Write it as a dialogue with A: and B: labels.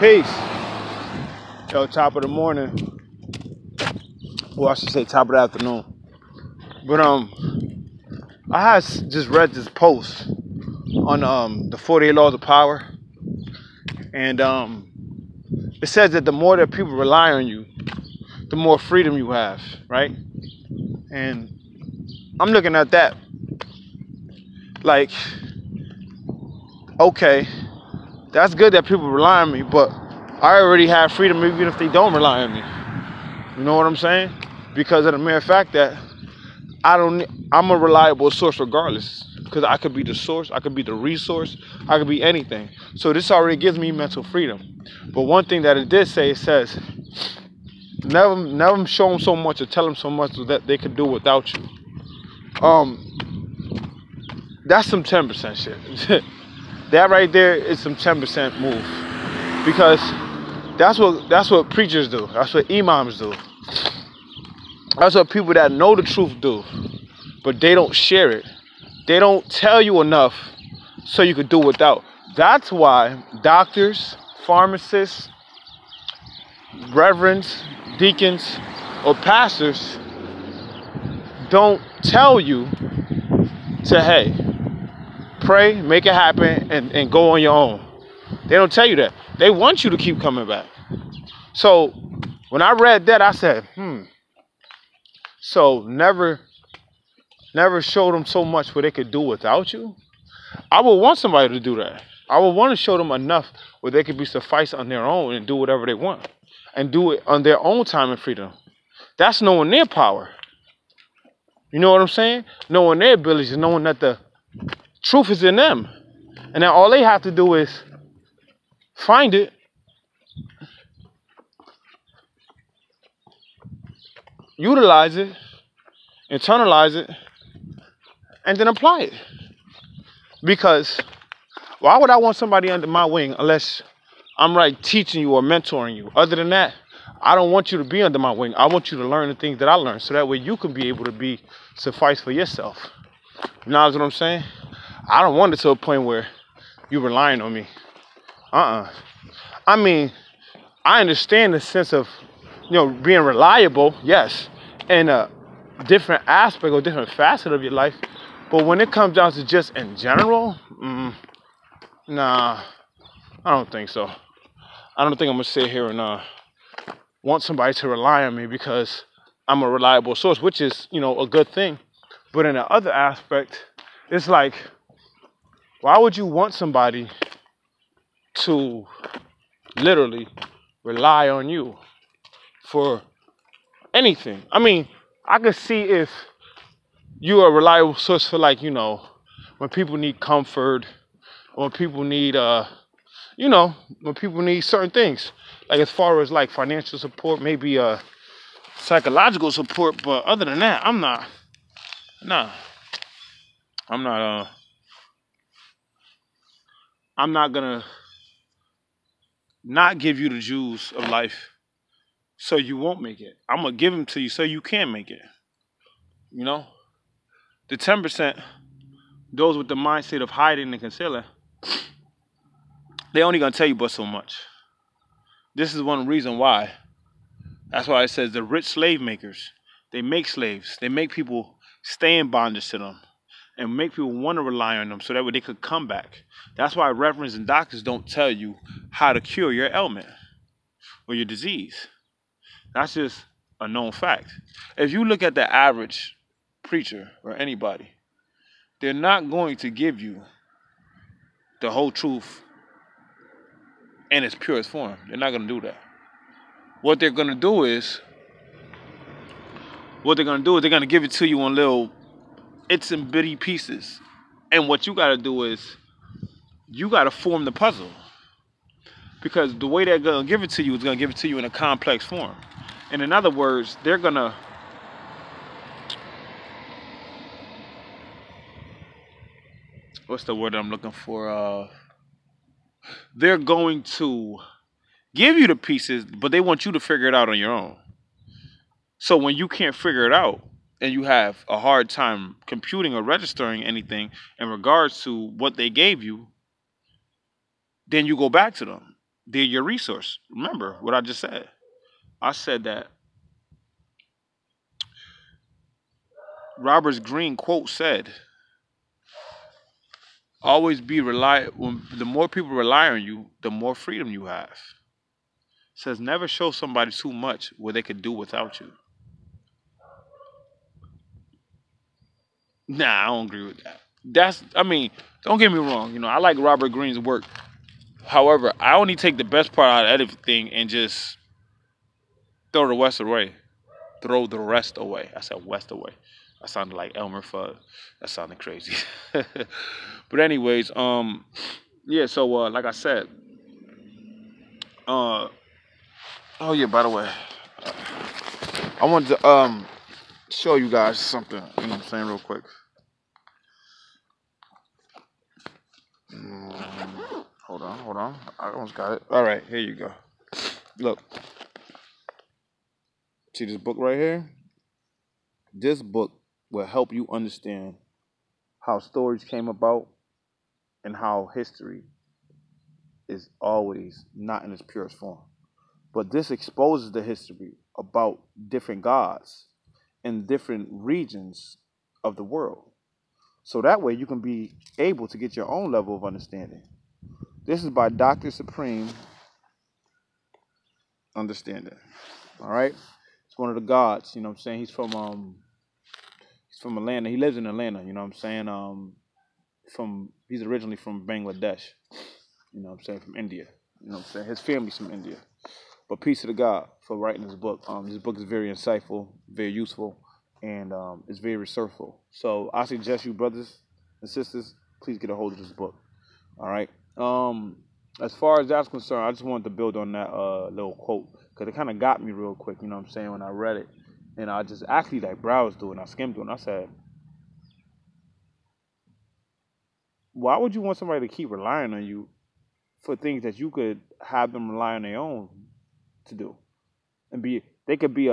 A: Peace. Yo, top of the morning. Well, I should say top of the afternoon. But I had just read this post on the 48 Laws of Power, and it says that the more that people rely on you, the more freedom you have, right? And I'm looking at that like, okay, that's good that people rely on me, but I already have freedom even if they don't rely on me. You know what I'm saying? Because of the mere fact that I'm a reliable source regardless. Because I could be the source, I could be the resource, I could be anything. So this already gives me mental freedom. But one thing that it did say, it says, never show them so much or tell them so much that they could do without you. That's some 10% shit. That right there is some 10% move. Because that's what preachers do. That's what imams do. That's what people that know the truth do. But they don't share it. They don't tell you enough so you could do without. That's why doctors, pharmacists, reverends, deacons, or pastors don't tell you to, hey, pray, make it happen, and go on your own. They don't tell you that. They want you to keep coming back. So when I read that, I said, so never show them so much what they could do without you. I would want somebody to do that. I would want to show them enough where they could be sufficed on their own and do whatever they want. And do it on their own time and freedom. That's knowing their power. You know what I'm saying? Knowing their abilities, knowing that the truth is in them. And then all they have to do is find it, utilize it, internalize it, and then apply it. Because why would I want somebody under my wing unless I'm right teaching you or mentoring you? Other than that, I don't want you to be under my wing. I want you to learn the things that I learned so that way you can be able to be suffice for yourself. You know what I'm saying? I don't want it to a point where you're relying on me. I mean, I understand the sense of, being reliable, yes, in a different aspect or different facet of your life. But when it comes down to just in general, nah, I don't think so. I don't think I'm going to sit here and want somebody to rely on me because I'm a reliable source, which is, a good thing. But in the other aspect, it's like, why would you want somebody to literally rely on you for anything? I mean, I could see if you're a reliable source for, like, when people need comfort, or when people need, when people need certain things. Like as far as like financial support, maybe psychological support. But other than that, I'm not gonna not give you the jewels of life so you won't make it. I'm gonna give them to you so you can make it. The 10%, those with the mindset of hiding and concealing, they only gonna tell you but so much. This is one reason why. That's why it says the rich slave makers, they make slaves. They make people stay in bondage to them and make people want to rely on them so that way they could come back. That's why reverends and doctors don't tell you how to cure your ailment or your disease. That's just a known fact. If you look at the average preacher or anybody, they're not going to give you the whole truth in its purest form. They're not going to do that. What they're going to do is they're going to give it to you in little its and bitty pieces. And what you got to do is you got to form the puzzle. Because the way they're going to give it to you is going to give it to you in a complex form. And in other words, they're going to what's the word I'm looking for? They're going to give you the pieces, but they want you to figure it out on your own. So when you can't figure it out and you have a hard time computing or registering anything in regards to what they gave you, then you go back to them. they're your resource. Remember what I just said. I said that Robert's Greene quote said, "Always be rely. When the more people rely on you, the more freedom you have." It says never show somebody too much where they could do without you. Nah, I don't agree with that. I mean, don't get me wrong. I like Robert Greene's work. However, I only take the best part out of everything and just throw the rest away. Throw the rest away. I said west away. I sounded like Elmer Fudd. That sounded crazy. But anyways, yeah. So like I said, uh, oh yeah. By the way, I wanted to show you guys something. You know what I'm saying, real quick. Hold on. I almost got it. All right, here you go. Look, see this book right here? This book will help you understand how stories came about and how history is always not in its purest form. But this exposes the history about different gods in different regions of the world. So that way you can be able to get your own level of understanding. This is by Dr. Supreme Understanding. All right? It's one of the gods, you know what I'm saying? He's from Atlanta. He lives in Atlanta, you know what I'm saying? He's originally from Bangladesh, you know what I'm saying, from India. You know what I'm saying? His family's from India. But peace to the God for writing this book. This book is very insightful, very useful, and it's very researchful. So I suggest you, brothers and sisters, please get a hold of this book. All right. As far as that's concerned, I just wanted to build on that little quote because it kind of got me real quick. You know what I'm saying, when I read it, and I just actually like browsed through it and I skimmed through it, and I said, why would you want somebody to keep relying on you for things that you could have them rely on their own to do, and they could be